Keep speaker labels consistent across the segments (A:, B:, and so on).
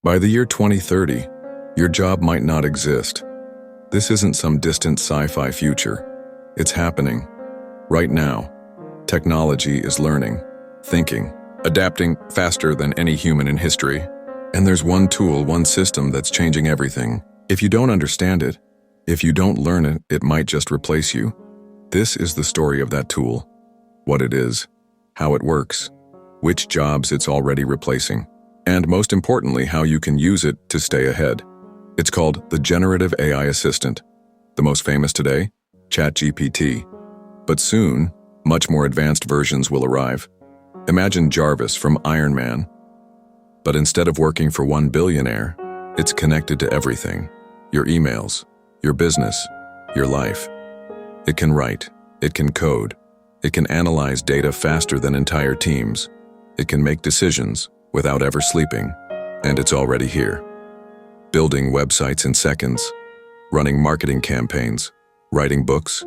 A: By the year 2030, your job might not exist. This isn't some distant sci-fi future. It's happening. Right now, technology is learning, thinking, adapting faster than any human in history. And there's one tool, one system that's changing everything. If you don't understand it, if you don't learn it, it might just replace you. This is the story of that tool. What it is, how it works, which jobs it's already replacing, and most importantly, how you can use it to stay ahead. It's called the Generative AI Assistant. The most famous today, ChatGPT. But soon, much more advanced versions will arrive. Imagine Jarvis from Iron Man. But instead of working for one billionaire, it's connected to everything. Your emails, your business, your life. It can write, it can code, it can analyze data faster than entire teams. It can make decisions without ever sleeping, and it's already here. Building websites in seconds, running marketing campaigns, writing books,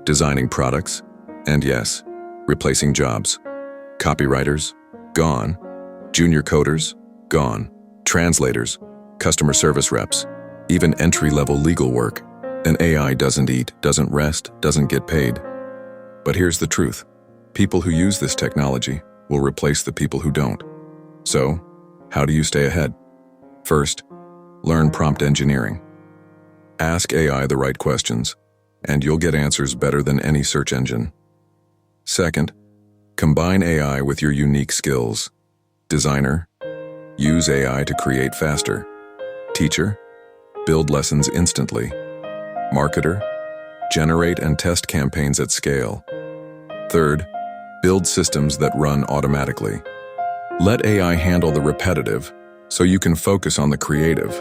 A: designing products, and yes, replacing jobs. Copywriters, gone. Junior coders, gone. Translators, customer service reps, even entry-level legal work. An AI doesn't eat, doesn't rest, doesn't get paid. But here's the truth. People who use this technology will replace the people who don't. So, how do you stay ahead? First, learn prompt engineering. Ask AI the right questions, and you'll get answers better than any search engine. Second, combine AI with your unique skills. Designer, use AI to create faster. Teacher, build lessons instantly. Marketer, generate and test campaigns at scale. Third, build systems that run automatically. Let AI handle the repetitive so you can focus on the creative.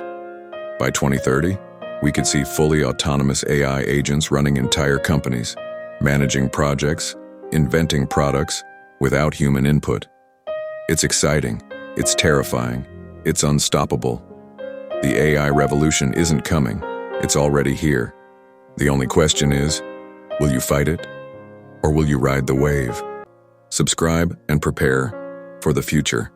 A: By 2030, we could see fully autonomous AI agents running entire companies, managing projects, inventing products without human input. It's exciting, it's terrifying, it's unstoppable. The AI revolution isn't coming, it's already here. The only question is, will you fight it, or will you ride the wave? Subscribe and prepare for the future.